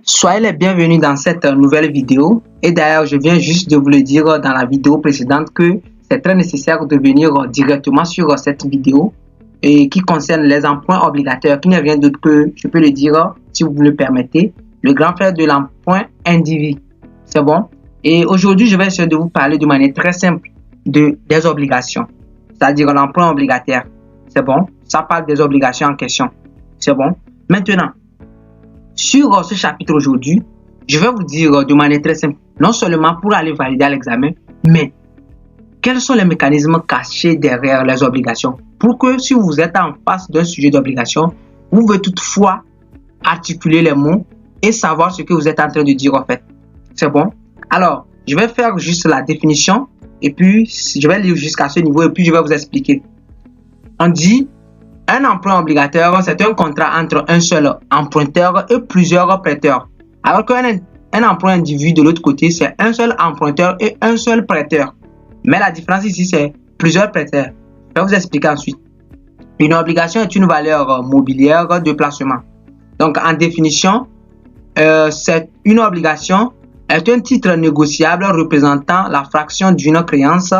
Soyez les bienvenus dans cette nouvelle vidéo. Et d'ailleurs, je viens juste de vous le dire dans la vidéo précédente que c'est très nécessaire de venir directement sur cette vidéo et qui concerne les emprunts obligataires, qui n'est rien d'autre que, je peux le dire, si vous me le permettez, le grand frère de l'emprunt individu. C'est bon? Et aujourd'hui, je vais essayer de vous parler de manière très simple des obligations, c'est-à-dire l'emprunt obligataire. C'est bon? Ça parle des obligations en question. C'est bon? Maintenant, sur ce chapitre aujourd'hui, je vais vous dire de manière très simple, non seulement pour aller valider à l'examen, mais quels sont les mécanismes cachés derrière les obligations pour que si vous êtes en face d'un sujet d'obligation, vous pouvez toutefois articuler les mots et savoir ce que vous êtes en train de dire en fait. C'est bon? Alors, je vais faire juste la définition et puis je vais lire jusqu'à ce niveau et puis je vais vous expliquer. On dit un emprunt obligataire, c'est un contrat entre un seul emprunteur et plusieurs prêteurs. Alors qu'un emprunt individu de l'autre côté, c'est un seul emprunteur et un seul prêteur. Mais la différence ici, c'est plusieurs prêteurs. Je vais vous expliquer ensuite. Une obligation est une valeur mobilière de placement. Donc, en définition, c'est une obligation est un titre négociable représentant la fraction d'une créance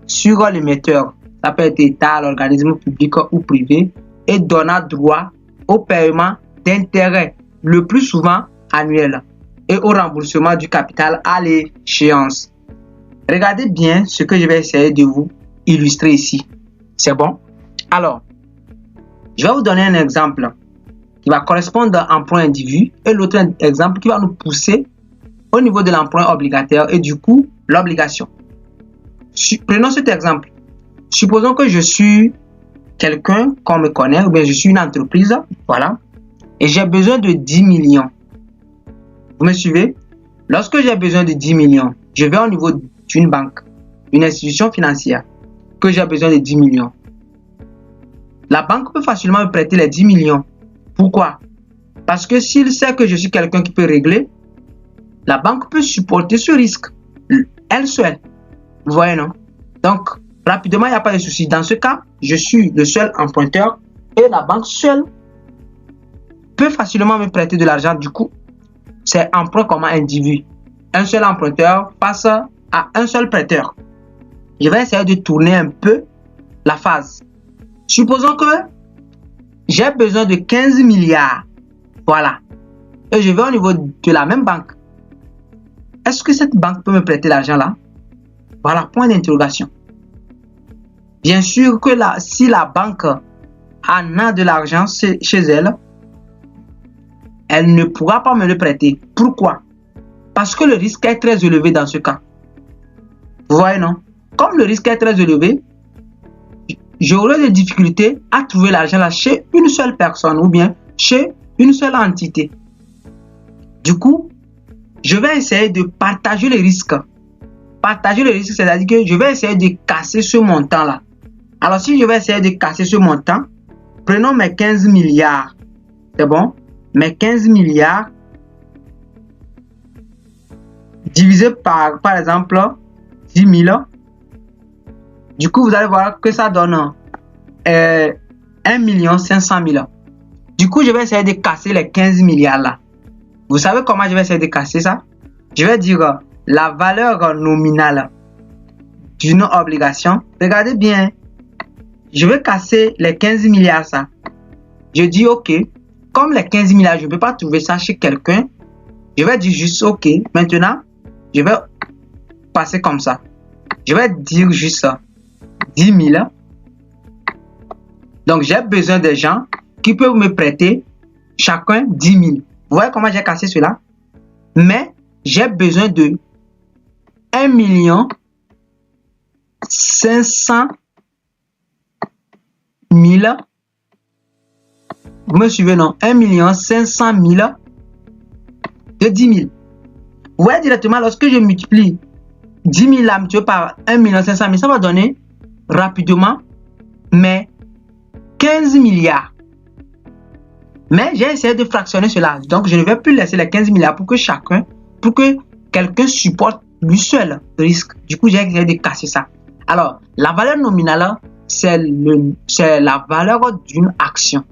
sur l'émetteur. Ça peut être État, l'organisme public ou privé et donnant droit au paiement d'intérêts, le plus souvent annuel, et au remboursement du capital à l'échéance. Regardez bien ce que je vais essayer de vous illustrer ici. C'est bon? Alors, je vais vous donner un exemple qui va correspondre à l'emprunt individu et l'autre exemple qui va nous pousser au niveau de l'emprunt obligataire et du coup, l'obligation. Prenons cet exemple. Supposons que je suis quelqu'un qu'on me connaît ou bien je suis une entreprise, voilà, et j'ai besoin de 10 millions. Vous me suivez? Lorsque j'ai besoin de 10 millions, je vais au niveau d'une banque, une institution financière, que j'ai besoin de 10 millions. La banque peut facilement me prêter les 10 millions. Pourquoi? Parce que s'il sait que je suis quelqu'un qui peut régler, la banque peut supporter ce risque, elle seule. Vous voyez, non? Donc, rapidement, il n'y a pas de souci. Dans ce cas, je suis le seul emprunteur et la banque seule peut facilement me prêter de l'argent. Du coup, c'est emprunt comme individu. Un seul emprunteur face à un seul prêteur. Je vais essayer de tourner un peu la phase. Supposons que j'ai besoin de 15 milliards. Voilà. Et je vais au niveau de la même banque. Est-ce que cette banque peut me prêter l'argent là? Voilà, point d'interrogation. Bien sûr que si la banque en a de l'argent chez elle, elle ne pourra pas me le prêter. Pourquoi? Parce que le risque est très élevé dans ce cas. Vous voyez, non? Comme le risque est très élevé, j'aurai des difficultés à trouver l'argent là chez une seule personne ou bien chez une seule entité. Du coup, je vais essayer de partager les risques. Partager les risques, c'est-à-dire que je vais essayer de casser ce montant-là. Alors, si je vais essayer de casser ce montant, prenons mes 15 milliards. C'est bon? Mes 15 milliards divisé par exemple, 10 000. Du coup, vous allez voir que ça donne 1 500 000. Du coup, je vais essayer de casser les 15 milliards là. Vous savez comment je vais essayer de casser ça? Je vais dire la valeur nominale d'une obligation. Regardez bien. Je vais casser les 15 milliards ça. Je dis OK. Comme les 15 milliards, je ne peux pas trouver ça chez quelqu'un. Je vais dire juste OK. Maintenant, je vais passer comme ça. Je vais dire juste 10 000. Donc, j'ai besoin de gens qui peuvent me prêter chacun 10 000. Vous voyez comment j'ai cassé cela? Mais j'ai besoin de 1 500 000. Vous me suivez, non? 1 500 000 de 10 000. Vous voyez directement, lorsque je multiplie 10 000 là, multiplié par 1 500 000, ça va donner rapidement mes 15 milliards. Mais j'ai essayé de fractionner cela. Donc, je ne vais plus laisser les 15 milliards pour que quelqu'un supporte lui seul le risque. Du coup, j'ai essayé de casser ça. Alors, la valeur nominale, c'est la valeur d'une action.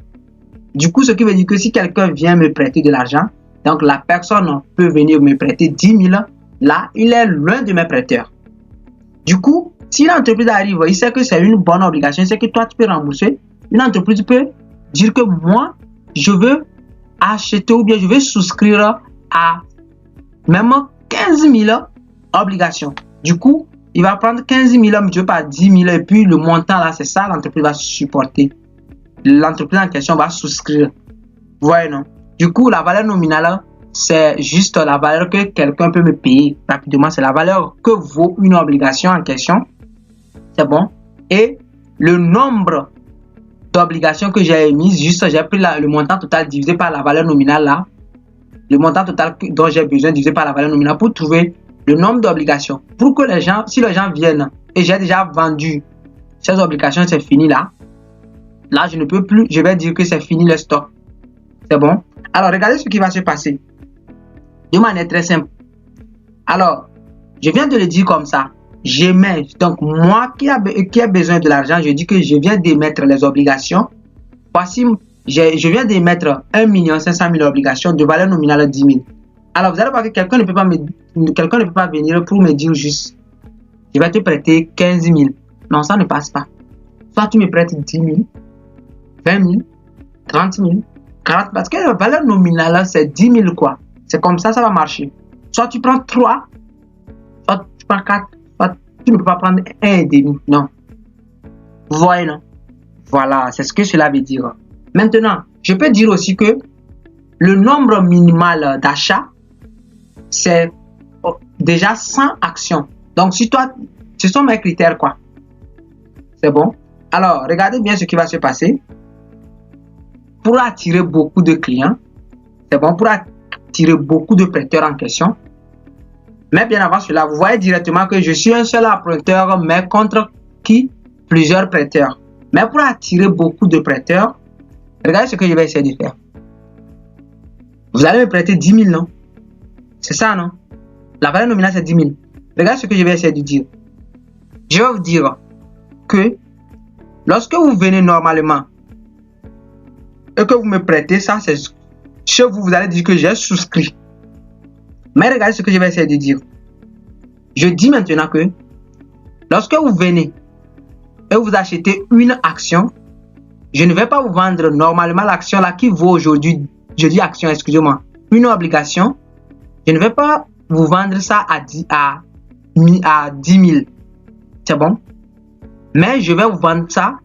Du coup, ce qui veut dire que si quelqu'un vient me prêter de l'argent, Donc, la personne peut venir me prêter 10 000. Là, il est l'un de mes prêteurs. Du coup, si l'entreprise arrive, il sait que c'est une bonne obligation, il sait que toi, tu peux rembourser. Une entreprise peut dire que moi, je veux acheter ou bien je veux souscrire à même 15 000 obligations. Du coup, il va prendre 15 000 multiplié par 10 000 et puis le montant là, c'est ça, l'entreprise va supporter. L'entreprise en question va souscrire. Vous voyez, non? Du coup, la valeur nominale, c'est juste la valeur que quelqu'un peut me payer rapidement. C'est la valeur que vaut une obligation en question. C'est bon. Et le nombre d'obligations que j'ai émises, juste j'ai pris le montant total divisé par la valeur nominale là. Le montant total dont j'ai besoin divisé par la valeur nominale pour trouver le nombre d'obligations. Pour que les gens, si les gens viennent et j'ai déjà vendu ces obligations, c'est fini là. Là, je ne peux plus, je vais dire que c'est fini le stock. C'est bon? Alors, regardez ce qui va se passer. De manière très simple. Alors, je viens de le dire comme ça. J'émets. Donc, moi qui ai besoin de l'argent, je dis que je viens d'émettre les obligations. Voici, je viens d'émettre 1 500 000 obligations de valeur nominale 10 000. Alors, vous allez voir que quelqu'un ne peut pas venir pour me dire juste, je vais te prêter 15 000. Non, ça ne passe pas. Soit tu me prêtes 10 000, 20 000, 30 000, 40 000. Parce que la valeur nominale, c'est 10 000 quoi. C'est comme ça, ça va marcher. Soit tu prends 3, soit tu prends 4, soit tu ne peux pas prendre 1,5. Non. Vous voyez, non? Voilà, c'est ce que cela veut dire. Maintenant, je peux dire aussi que le nombre minimal d'achat, c'est déjà 100 actions. Donc, si toi, ce sont mes critères, quoi. C'est bon? Alors, regardez bien ce qui va se passer. Pour attirer beaucoup de clients, c'est bon, pour attirer beaucoup de prêteurs en question. Mais bien avant cela, vous voyez directement que je suis un seul emprunteur, mais contre qui? Plusieurs prêteurs. Mais pour attirer beaucoup de prêteurs, regardez ce que je vais essayer de faire. Vous allez me prêter 10 000, non? C'est ça, non? La valeur nominale, c'est 10 000. Regardez ce que je vais essayer de dire. Je vais vous dire que lorsque vous venez normalement et que vous me prêtez, ça, c'est chez vous, vous allez dire que j'ai souscrit. Mais regardez ce que je vais essayer de dire. Je dis maintenant que lorsque vous venez et vous achetez une action, je ne vais pas vous vendre normalement l'action là qui vaut aujourd'hui, je dis action, excusez-moi, une obligation. Je ne vais pas vous vendre ça à 10 000. C'est bon? Mais je vais vous vendre ça.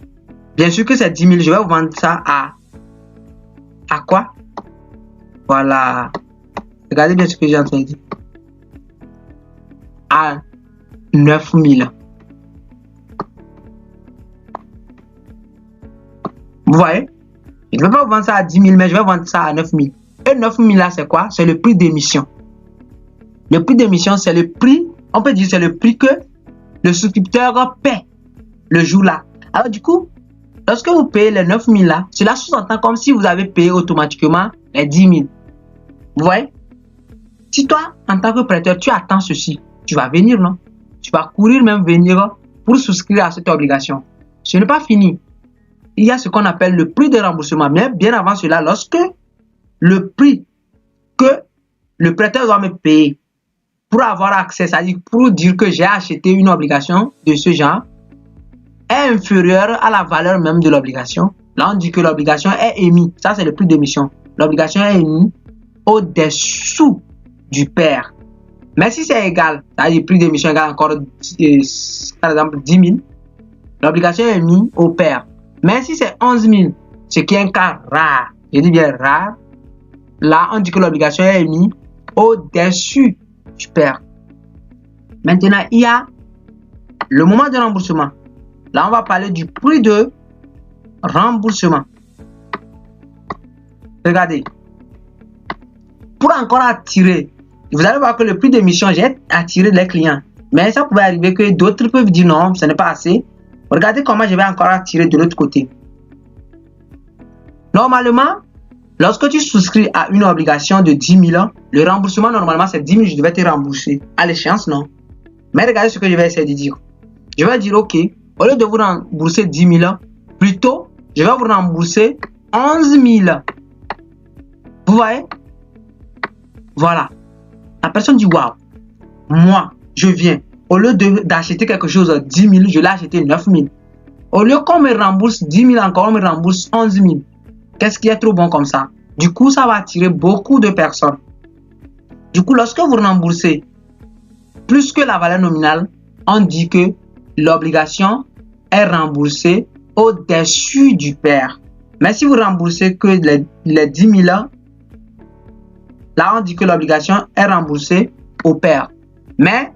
Bien sûr que c'est 10 000, je vais vous vendre ça à quoi? Voilà. Regardez bien ce que j'ai en train de dire. À 9 000. Vous voyez? Je ne vais pas vous vendre ça à 10 000, mais je vais vendre ça à 9 000. Et 9 000 là, c'est quoi? C'est le prix d'émission. Le prix d'émission, c'est le prix, on peut dire c'est le prix que le souscripteur paie le jour là. Alors du coup, lorsque vous payez les 9 000 là, cela sous-entend comme si vous avez payé automatiquement les 10 000. Vous voyez? Si toi, en tant que prêteur, tu attends ceci, tu vas venir, non? Tu vas courir même venir pour souscrire à cette obligation. Ce n'est pas fini. Il y a ce qu'on appelle le prix de remboursement. Mais bien avant cela, lorsque le prix que le prêteur doit me payer pour avoir accès, c'est-à-dire pour dire que j'ai acheté une obligation de ce genre, est inférieur à la valeur même de l'obligation. Là, on dit que l'obligation est émise. Ça, c'est le prix d'émission. L'obligation est émise au-dessous du pair. Mais si c'est égal, c'est-à-dire le prix d'émission égal encore, par exemple, 10 000, l'obligation est émise au pair. Mais si c'est 11 000, ce qui est un cas rare, je dis bien rare, là, on dit que l'obligation est émise au-dessus du pair. Maintenant, il y a le moment de remboursement. Là, on va parler du prix de remboursement. Regardez. Pour encore attirer, vous allez voir que le prix d'émission, j'ai attiré les clients. Mais ça pouvait arriver que d'autres peuvent dire non, ce n'est pas assez. Regardez comment je vais encore attirer de l'autre côté. Normalement, lorsque tu souscris à une obligation de 10 000, le remboursement, normalement, c'est 10 000, je devais te rembourser. À l'échéance, non. Mais regardez ce que je vais essayer de dire. Je vais dire, OK, au lieu de vous rembourser 10 000, plutôt, je vais vous rembourser 11 000. Vous voyez? Voilà. La personne dit, waouh, moi, je viens. Au lieu d'acheter quelque chose à 10 000, je l'ai acheté 9 000. Au lieu qu'on me rembourse 10 000 encore, on me rembourse 11 000. Qu'est-ce qui est trop bon comme ça? Du coup, ça va attirer beaucoup de personnes. Du coup, lorsque vous remboursez plus que la valeur nominale, on dit que l'obligation est remboursée au-dessus du pair. Mais si vous remboursez que les 10 000, là, on dit que l'obligation est remboursée au pair. Mais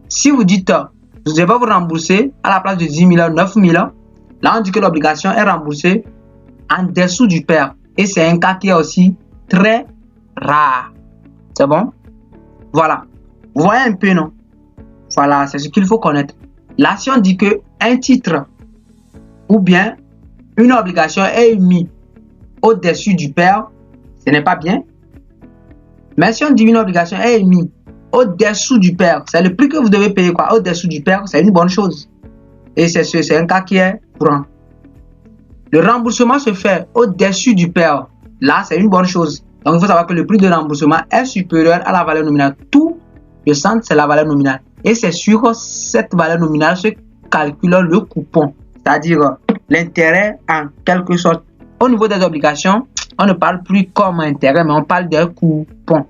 si vous dites, je vais vous rembourser à la place de 10 000, 9 000, là, on dit que l'obligation est remboursée en dessous du pair. Et c'est un cas qui est aussi très rare. C'est bon? Voilà. Vous voyez un peu, non? Voilà, c'est ce qu'il faut connaître. Là, si on dit que un titre ou bien une obligation est émise au-dessus du pair, ce n'est pas bien. Mais si on dit une obligation est émise au-dessous du pair, c'est le prix que vous devez payer, quoi. Au-dessous du pair, c'est une bonne chose. Et c'est un cas qui est courant. Le remboursement se fait au-dessus du pair. Là, c'est une bonne chose. Donc, il faut savoir que le prix de remboursement est supérieur à la valeur nominale. Tout le centre, c'est la valeur nominale. Et c'est sur cette valeur nominale se calcule le coupon, c'est-à-dire l'intérêt en quelque sorte. Au niveau des obligations, on ne parle plus comme intérêt, mais on parle de coupon.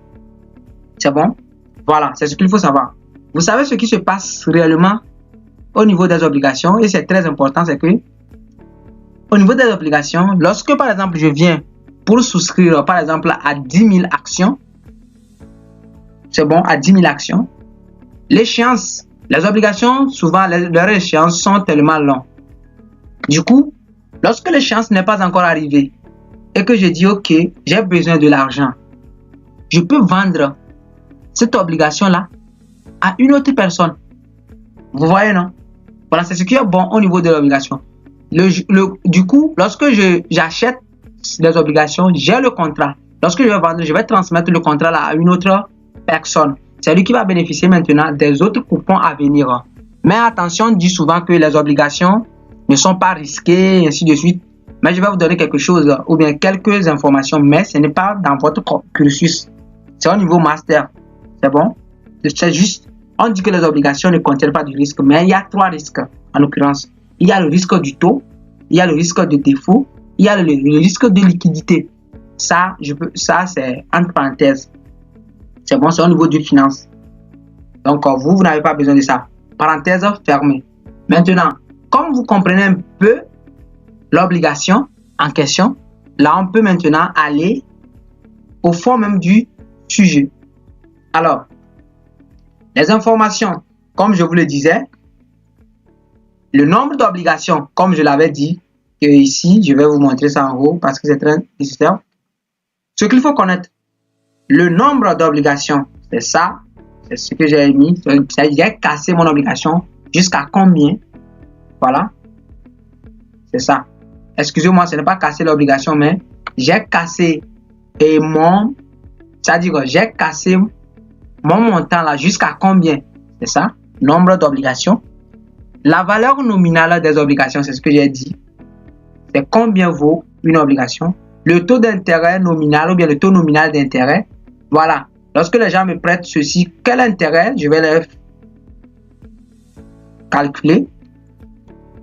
C'est bon? Voilà, c'est ce qu'il faut savoir. Vous savez ce qui se passe réellement au niveau des obligations, et c'est très important, c'est que au niveau des obligations, lorsque par exemple je viens pour souscrire par exemple à 10 000 actions, c'est bon, à 10 000 actions, l'échéance, les obligations, souvent leurs échéances sont tellement longues. Du coup, lorsque l'échéance n'est pas encore arrivée et que je dis ok, j'ai besoin de l'argent, je peux vendre cette obligation-là à une autre personne. Vous voyez, non? Voilà, c'est ce qui est bon au niveau de l'obligation. Du coup, lorsque j'achète les obligations, j'ai le contrat. Lorsque je vais vendre, je vais transmettre le contrat là à une autre personne. C'est lui qui va bénéficier maintenant des autres coupons à venir. Mais attention, on dit souvent que les obligations ne sont pas risquées, et ainsi de suite. Mais je vais vous donner quelque chose ou bien quelques informations, mais ce n'est pas dans votre cursus. C'est au niveau master. C'est bon? C'est juste, on dit que les obligations ne contiennent pas de risque, mais il y a 3 risques en l'occurrence. Il y a le risque du taux, il y a le risque de défaut, il y a le risque de liquidité. Ça, c'est entre parenthèses. C'est bon, c'est au niveau de finance. Donc, vous n'avez pas besoin de ça. Parenthèse fermée. Maintenant, comme vous comprenez un peu l'obligation en question, là, on peut maintenant aller au fond même du sujet. Alors, les informations, comme je vous le disais, le nombre d'obligations, comme je l'avais dit, que ici, je vais vous montrer ça en haut parce que c'est très nécessaire. Ce qu'il faut connaître, le nombre d'obligations, c'est ça, c'est ce que j'ai mis. J'ai cassé mon obligation jusqu'à combien? Voilà, c'est ça. Excusez-moi, ce n'est pas casser l'obligation, mais j'ai cassé c'est-à-dire que j'ai cassé mon montant là jusqu'à combien? C'est ça, nombre d'obligations. La valeur nominale des obligations, c'est ce que j'ai dit. C'est combien vaut une obligation. Le taux d'intérêt nominal ou bien le taux nominal d'intérêt. Voilà. Lorsque les gens me prêtent ceci, quel intérêt je vais leur calculer?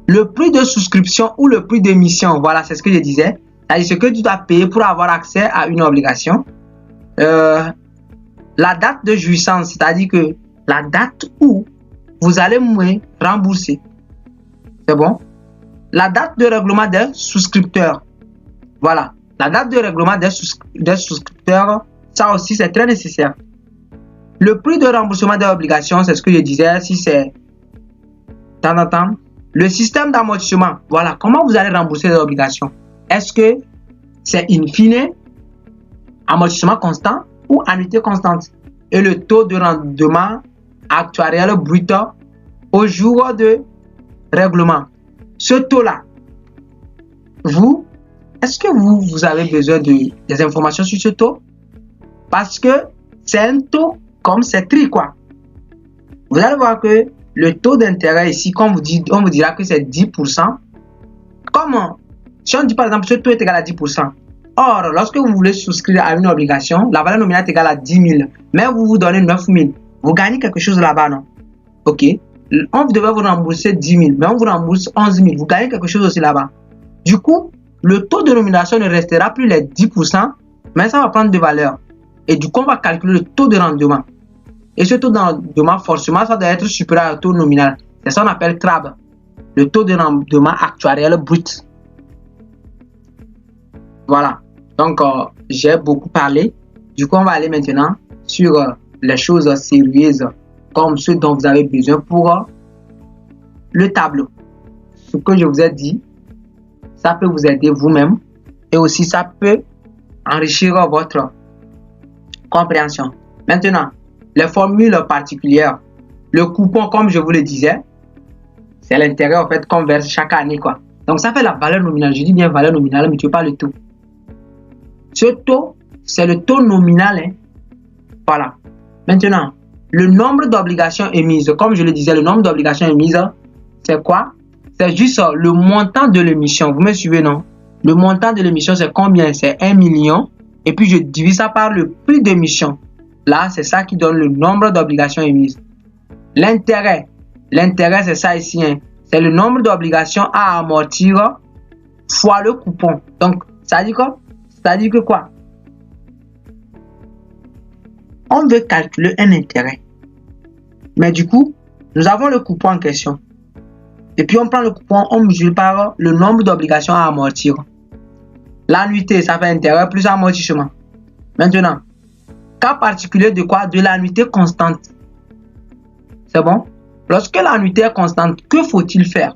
Le prix de souscription ou le prix d'émission. Voilà, c'est ce que je disais. C'est-à-dire ce que tu dois payer pour avoir accès à une obligation. La date de jouissance, c'est-à-dire que la date où vous allez me rembourser. C'est bon? La date de règlement des souscripteurs. Voilà. La date de règlement des souscripteurs, ça aussi, c'est très nécessaire. Le prix de remboursement des obligations, c'est ce que je disais, si c'est temps en temps. Le système d'amortissement, voilà. Comment vous allez rembourser les obligations? Est-ce que c'est in fine, amortissement constant ou annuité constante? Et le taux de rendement actuariel brut au jour de règlement. Ce taux-là, est-ce que vous avez besoin des informations sur ce taux? Parce que c'est un taux comme c'est tri, quoi. Vous allez voir que le taux d'intérêt ici, on vous dira que c'est 10%. Comment? Si on dit par exemple ce taux est égal à 10%, Or, lorsque vous voulez souscrire à une obligation, la valeur nominale est égale à 10 000, mais vous vous donnez 9 000. Vous gagnez quelque chose là-bas, non? Ok. On devait vous rembourser 10 000, mais on vous rembourse 11 000. Vous gagnez quelque chose aussi là-bas. Du coup, le taux de nomination ne restera plus les 10%, mais ça va prendre de valeur. Et du coup, on va calculer le taux de rendement. Et ce taux de rendement, forcément, ça doit être supérieur au taux nominal. C'est ça qu'on appelle CRAB, le taux de rendement actuariel brut. Voilà. Donc, j'ai beaucoup parlé. Du coup, on va aller maintenant sur les choses sérieuses, comme ce dont vous avez besoin pour le tableau. Ce que je vous ai dit, ça peut vous aider vous-même et aussi ça peut enrichir votre compréhension. Maintenant, les formules particulières. Le coupon, comme je vous le disais, c'est l'intérêt en fait qu'on verse chaque année, quoi. Donc, ça fait la valeur nominale. Je dis bien valeur nominale, mais tu veux pas le taux. Ce taux, c'est le taux nominal. Hein. Voilà. Maintenant, le nombre d'obligations émises, comme je le disais, le nombre d'obligations émises, c'est quoi? C'est juste le montant de l'émission. Vous me suivez, non? Le montant de l'émission, c'est combien? C'est 1 million. Et puis, je divise ça par le prix d'émission. Là, c'est ça qui donne le nombre d'obligations émises. L'intérêt. L'intérêt, c'est ça ici. Hein. C'est le nombre d'obligations à amortir fois le coupon. Donc, ça dit quoi? Ça dit que quoi? On veut calculer un intérêt. Mais du coup, nous avons le coupon en question. Et puis, on prend le coupon, on mesure par le nombre d'obligations à amortir. L'annuité, ça fait intérêt plus amortissement. Maintenant, cas particulier de quoi? De l'annuité constante. C'est bon? Lorsque l'annuité est constante, que faut-il faire?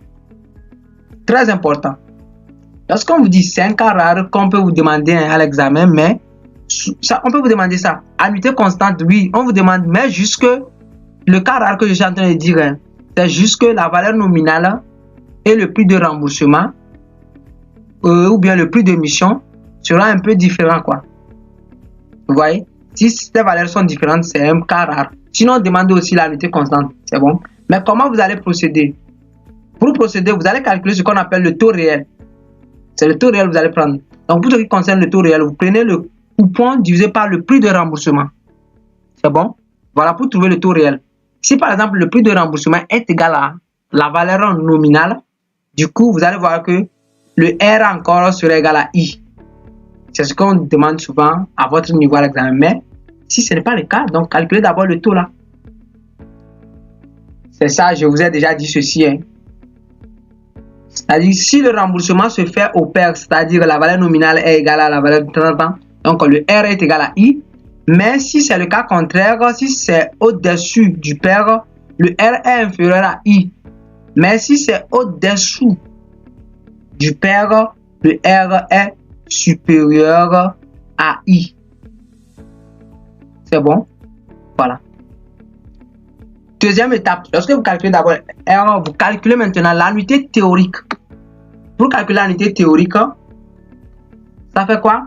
Très important. Lorsqu'on vous dit 5 cas rares qu'on peut vous demander à l'examen, mais ça, on peut vous demander ça. Annuité constante, oui, on vous demande, mais jusque le cas rare que je suis en train de dire, hein, c'est juste que la valeur nominale et le prix de remboursement ou bien le prix d'émission sera un peu différent, quoi. Vous voyez? Si ces valeurs sont différentes, c'est un cas rare. Sinon, demandez aussi l'annuité constante. C'est bon? Mais comment vous allez procéder? Pour procéder, vous allez calculer ce qu'on appelle le taux réel. C'est le taux réel que vous allez prendre. Donc, pour ce qui concerne le taux réel, vous prenez le coupon divisé par le prix de remboursement. C'est bon? Voilà pour trouver le taux réel. Si par exemple, le prix de remboursement est égal à la valeur nominale, du coup, vous allez voir que le R encore serait égal à I. C'est ce qu'on demande souvent à votre niveau à l'examen. Mais si ce n'est pas le cas, donc calculez d'abord le taux là. C'est ça, je vous ai déjà dit ceci. Hein. C'est-à-dire, si le remboursement se fait au pair, c'est-à-dire la valeur nominale est égale à la valeur de 30 ans, donc le R est égal à I. Mais si c'est le cas contraire, si c'est au-dessus du pair, le R est inférieur à I. Mais si c'est au-dessous du pair, le R est supérieur à I. C'est bon? Voilà. Deuxième étape, lorsque vous calculez d'abord R, vous calculez maintenant l'annuité théorique. Pour calculer l'annuité théorique, ça fait quoi?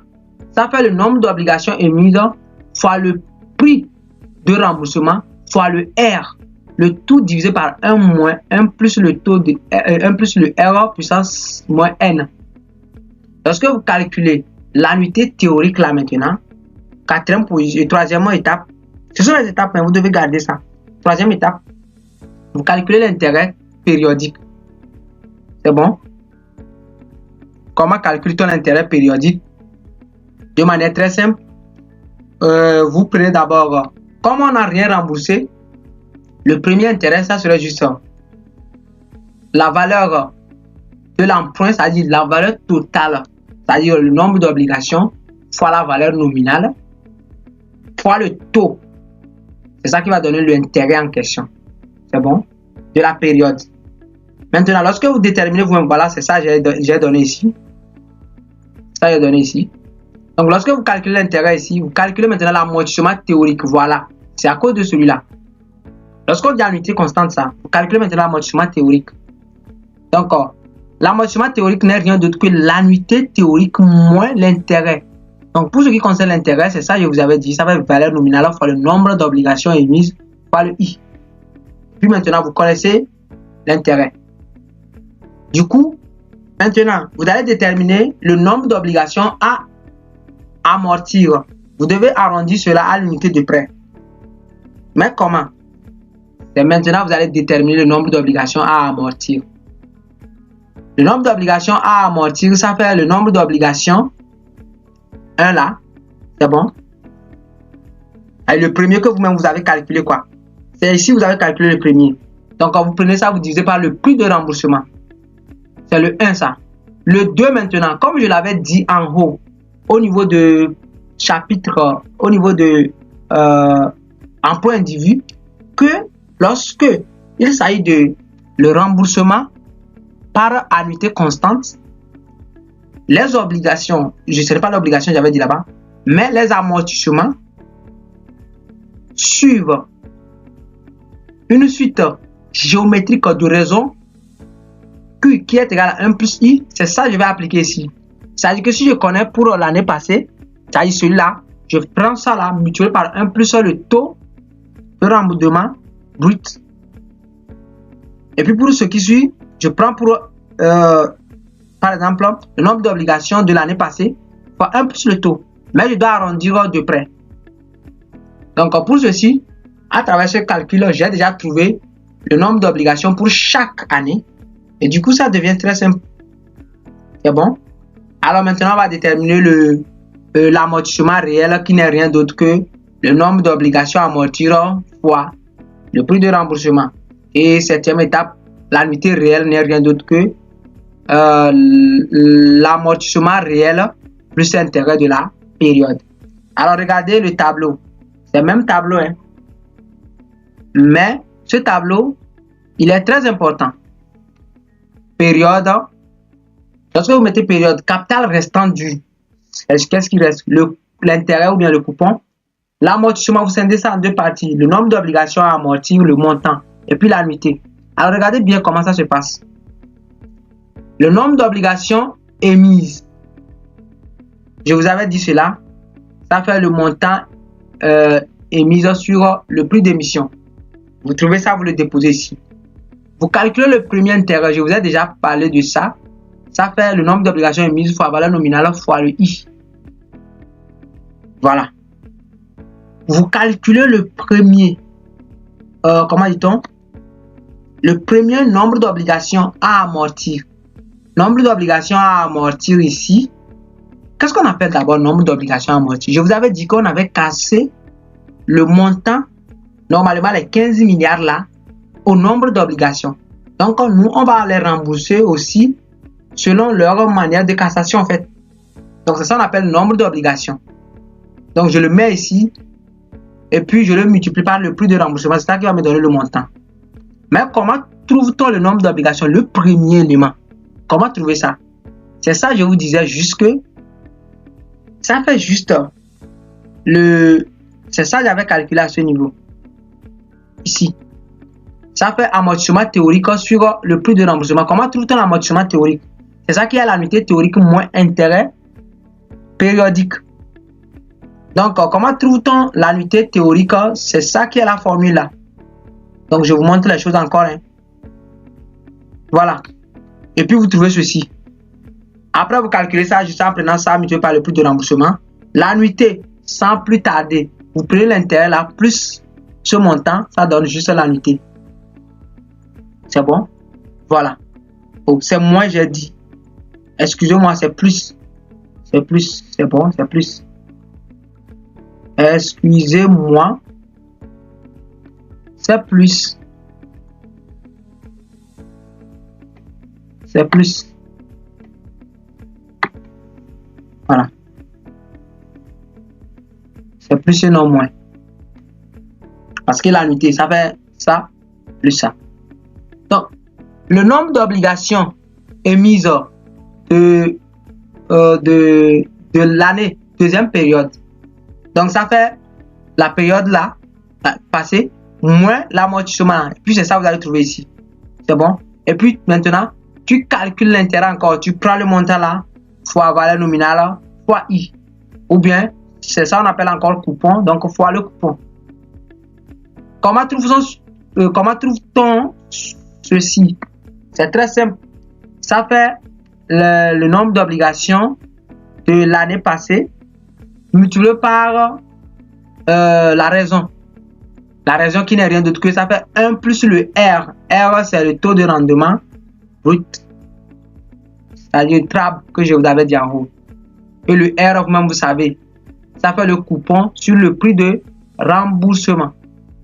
Ça fait le nombre d'obligations émises fois le prix de remboursement fois le R. Le tout divisé par 1 moins 1 plus le taux de 1 plus le R puissance moins N. Lorsque vous calculez l'annuité théorique là maintenant, quatrième position et troisième étape, ce sont les étapes, mais vous devez garder ça. Troisième étape, vous calculez l'intérêt périodique. C'est bon? Comment calcule-t-on l'intérêt périodique? De manière très simple, vous prenez d'abord, comme on n'a rien remboursé, le premier intérêt, ça serait juste la valeur de l'emprunt, c'est-à-dire la valeur totale, c'est-à-dire le nombre d'obligations, fois la valeur nominale, fois le taux. C'est ça qui va donner l'intérêt en question. C'est bon? De la période. Maintenant, lorsque vous déterminez vous-même, voilà, c'est ça que j'ai donné ici. Ça, j'ai donné ici. Donc, lorsque vous calculez l'intérêt ici, vous calculez maintenant l'amortissement théorique. Voilà. C'est à cause de celui-là. Lorsqu'on dit annuité constante, ça, vous calculez maintenant l'amortissement théorique. Donc, l'amortissement théorique n'est rien d'autre que l'annuité théorique moins l'intérêt. Donc, pour ce qui concerne l'intérêt, c'est ça, je vous avais dit, ça va être valeur nominale fois le nombre d'obligations émises par le I. Puis maintenant, vous connaissez l'intérêt. Du coup, maintenant, vous allez déterminer le nombre d'obligations à amortir, vous devez arrondir cela à l'unité de prêt. Mais comment? C'est maintenant vous allez déterminer le nombre d'obligations à amortir. Le nombre d'obligations à amortir, ça fait le nombre d'obligations. 1 là, c'est bon. Et le premier que vous-même vous avez calculé quoi? C'est ici vous avez calculé le premier. Donc quand vous prenez ça, vous divisez par le prix de remboursement. C'est le 1 ça. Le 2 maintenant, comme je l'avais dit en haut, au niveau de chapitre, au niveau de emploi individu, que lorsque il s'agit de le remboursement par annuité constante, les obligations, je ne sais pas l'obligation, j'avais dit là-bas, mais les amortissements suivent une suite géométrique de raison Q qui est égal à 1 plus I. C'est ça que je vais appliquer ici. C'est-à-dire que si je connais pour l'année passée, c'est-à-dire celui-là, je prends ça là, multiplié par 1 plus le taux de remboursement brut. Et puis pour ce qui suit, je prends pour, par exemple, le nombre d'obligations de l'année passée fois 1 plus le taux. Mais je dois arrondir de près. Donc pour ceci, à travers ce calcul, j'ai déjà trouvé le nombre d'obligations pour chaque année. Et du coup, ça devient très simple. C'est bon? Alors maintenant, on va déterminer l'amortissement réel qui n'est rien d'autre que le nombre d'obligations à amortir fois le prix de remboursement. Et septième étape, l'annuité réelle n'est rien d'autre que l'amortissement réel plus l'intérêt de la période. Alors regardez le tableau. C'est le même tableau. Hein? Mais ce tableau, il est très important. Période. Lorsque vous mettez période, capital restant dû. Qu'est-ce qui reste? L'intérêt ou bien le coupon. L'amortissement, vous scindez ça en deux parties. Le nombre d'obligations à amortir, le montant. Et puis l'annuité. Alors regardez bien comment ça se passe. Le nombre d'obligations émises. Je vous avais dit cela. Ça fait le montant émis sur le prix d'émission. Vous trouvez ça, vous le déposez ici. Vous calculez le premier intérêt. Je vous ai déjà parlé de ça. Ça fait le nombre d'obligations émises fois la valeur nominale fois le I. Voilà. Vous calculez le premier. Comment dit-on? Le premier nombre d'obligations à amortir. Nombre d'obligations à amortir ici. Qu'est-ce qu'on appelle d'abord nombre d'obligations à amortir? Je vous avais dit qu'on avait cassé le montant, normalement les 15 milliards là, au nombre d'obligations. Donc nous, on va les rembourser aussi selon leur manière de cassation en fait. Donc c'est ça qu'on appelle nombre d'obligations. Donc je le mets ici et puis je le multiplie par le prix de remboursement. C'est ça qui va me donner le montant. Mais comment trouve-t-on le nombre d'obligations? Le premier élément. Comment trouver ça? C'est ça je vous disais juste que ça fait juste c'est ça que j'avais calculé à ce niveau. Ici. Ça fait amortissement théorique sur le prix de remboursement. Comment trouve-t-on l'amortissement théorique? C'est ça qui est l'annuité théorique moins intérêt périodique. Donc, comment trouve-t-on l'annuité théorique? C'est ça qui est la formule là. Donc, je vous montre les choses encore. Hein. Voilà. Et puis, vous trouvez ceci. Après, vous calculez ça juste en prenant ça multiplié par le prix de remboursement. L'annuité, sans plus tarder, vous prenez l'intérêt là, plus ce montant, ça donne juste l'annuité. C'est bon? Voilà. Oh, c'est moins, j'ai dit. Excusez-moi, c'est plus. C'est plus. C'est bon, c'est plus. Excusez-moi. C'est plus. C'est plus. Voilà. C'est plus et non moins. Parce que l'annuité, ça fait ça plus ça. Donc, le nombre d'obligations émises de l'année, deuxième période. Donc, ça fait la période là, passée, moins l'amortissement. Et puis, c'est ça que vous allez trouver ici. C'est bon? Et puis, maintenant, tu calcules l'intérêt encore. Tu prends le montant là, fois valeur nominale, fois I. Ou bien, c'est ça qu'on appelle encore le coupon. Donc, fois le coupon. Comment trouve-t-on ceci? C'est très simple. Ça fait le nombre d'obligations de l'année passée multiplié par la raison. La raison qui n'est rien d'autre que ça fait 1 plus le R. R, c'est le taux de rendement brut. C'est-à-dire le TRAB que je vous avais dit en haut. Et le R, vous-même, vous savez, ça fait le coupon sur le prix de remboursement.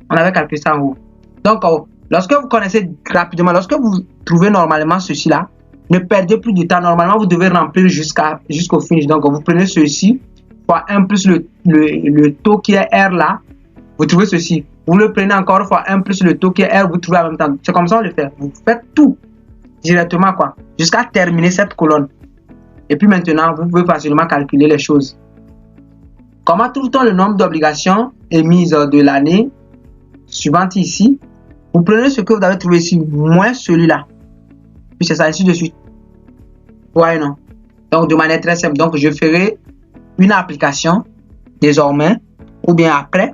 On avait calculé ça en haut. Donc, lorsque vous connaissez rapidement, lorsque vous trouvez normalement ceci-là, ne perdez plus de temps. Normalement, vous devez remplir jusqu'au finish. Donc, vous prenez ceci, fois 1 plus le taux qui est R là, vous trouvez ceci. Vous le prenez encore fois 1 plus le taux qui est R, vous trouvez en même temps. C'est comme ça on le fait. Vous faites tout directement, quoi, jusqu'à terminer cette colonne. Et puis maintenant, vous pouvez facilement calculer les choses. Comment trouve-t-on le nombre d'obligations émises de l'année suivante ici? Vous prenez ce que vous avez trouvé ici, moins celui-là. Puis c'est ça, ainsi de suite. Ouais, non. Donc, de manière très simple. Donc, je ferai une application désormais, ou bien après,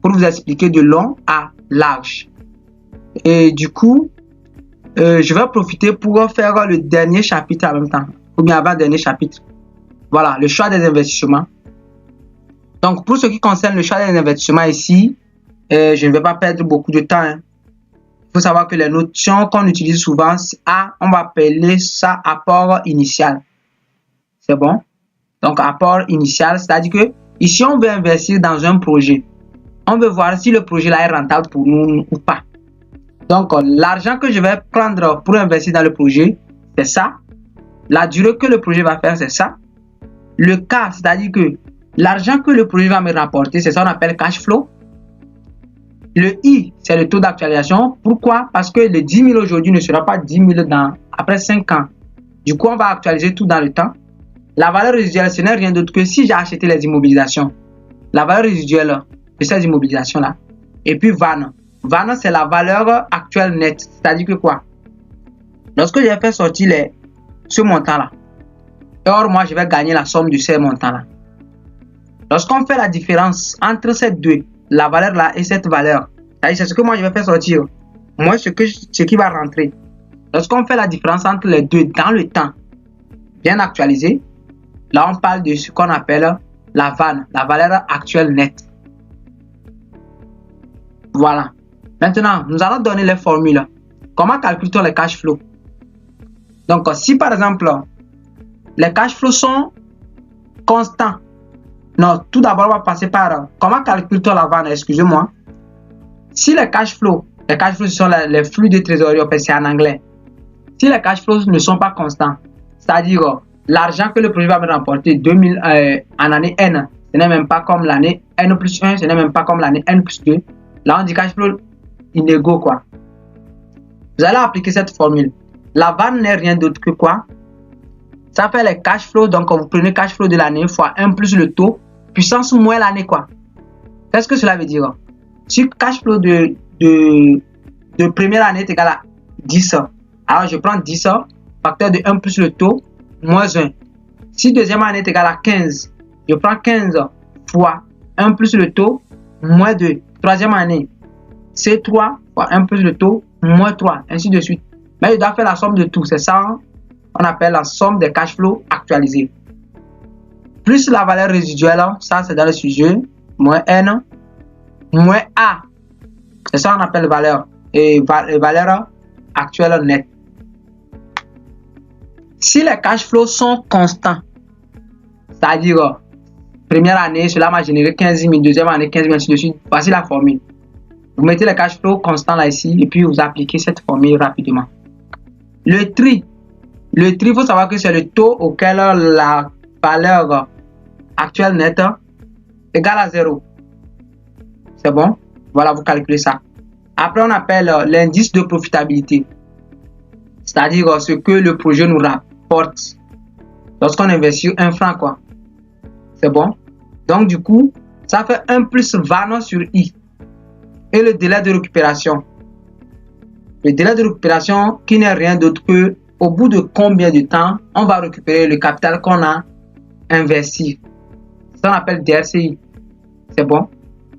pour vous expliquer de long à large. Et du coup, je vais profiter pour faire le dernier chapitre en même temps, ou bien avant le dernier chapitre. Voilà, le choix des investissements. Donc, pour ce qui concerne le choix des investissements ici, je ne vais pas perdre beaucoup de temps. Il faut savoir que les notions qu'on utilise souvent, on va appeler ça apport initial. C'est bon? Donc, apport initial, c'est-à-dire que ici, on veut investir dans un projet. On veut voir si le projet là est rentable pour nous ou pas. Donc, l'argent que je vais prendre pour investir dans le projet, c'est ça. La durée que le projet va faire, c'est ça. Le cas, c'est-à-dire que l'argent que le projet va me rapporter, c'est ça qu'on appelle cash flow. Le I, c'est le taux d'actualisation. Pourquoi? Parce que le 10 000 aujourd'hui ne sera pas 10 000 après 5 ans. Du coup, on va actualiser tout dans le temps. La valeur résiduelle, ce n'est rien d'autre que si j'ai acheté les immobilisations. La valeur résiduelle de ces immobilisations-là. Et puis VAN. VAN, c'est la valeur actuelle nette. C'est-à-dire que quoi? Lorsque j'ai fait sortir ce montant-là, or moi, je vais gagner la somme de ces montants-là. Lorsqu'on fait la différence entre ces deux, la valeur là et cette valeur, c'est ce que moi je vais faire sortir. Moi, ce qui va rentrer. Lorsqu'on fait la différence entre les deux dans le temps, bien actualisé, là on parle de ce qu'on appelle la VAN, la valeur actuelle nette. Voilà. Maintenant, nous allons donner les formules. Comment calcule-t-on les cash flows? Donc, si par exemple, les cash flows sont constants, non, tout d'abord, on va passer par comment calcule-t-on la VAN? Excusez-moi. Si les cash flows sont les flux de trésorerie, c'est en anglais. Si les cash flows ne sont pas constants, c'est-à-dire l'argent que le projet va me rapporter en année N, ce n'est même pas comme l'année N plus 1, ce n'est même pas comme l'année N plus 2. Là, on dit cash flow inégaux, quoi. Vous allez appliquer cette formule. La VAN n'est rien d'autre que quoi? Ça fait les cash flows. Donc, vous prenez cash flow de l'année fois 1 plus le taux, puissance moins l'année, quoi. Qu'est-ce que cela veut dire? Si cash flow de première année est égal à 10, alors je prends 10, facteur de 1 plus le taux, moins 1. Si deuxième année est égal à 15, je prends 15 fois 1 plus le taux, moins 2. Troisième année, c'est 3 fois 1 plus le taux, moins 3, ainsi de suite. Mais je dois faire la somme de tout. C'est ça qu'on appelle la somme des cash flows actualisés. Plus la valeur résiduelle, ça c'est dans le sujet, moins N, moins A. C'est ça qu'on appelle valeur. Et valeur actuelle nette. Si les cash flows sont constants, c'est-à-dire première année, cela m'a généré 15 000, deuxième année 15 000, ainsi de suite. Voici la formule. Vous mettez les cash flows constants là ici et puis vous appliquez cette formule rapidement. Le tri, il faut savoir que c'est le taux auquel la valeur actuelle nette égale à 0. C'est bon? Voilà, vous calculez ça. Après, on appelle l'indice de profitabilité. C'est-à-dire ce que le projet nous rapporte lorsqu'on investit 1 franc, quoi. C'est bon? Donc, du coup, ça fait 1 plus VAN sur I. Et le délai de récupération. Le délai de récupération qui n'est rien d'autre que au bout de combien de temps on va récupérer le capital qu'on a investi. Ça on appelle DRCI. C'est bon?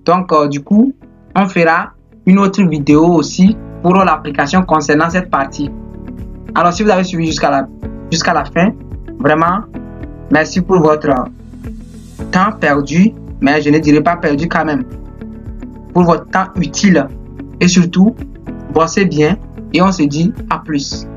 Donc, du coup, on fera une autre vidéo aussi pour l'application concernant cette partie. Alors, si vous avez suivi jusqu'à la fin, vraiment, merci pour votre temps perdu, mais je ne dirais pas perdu quand même. Pour votre temps utile. Et surtout, bossez bien et on se dit à plus.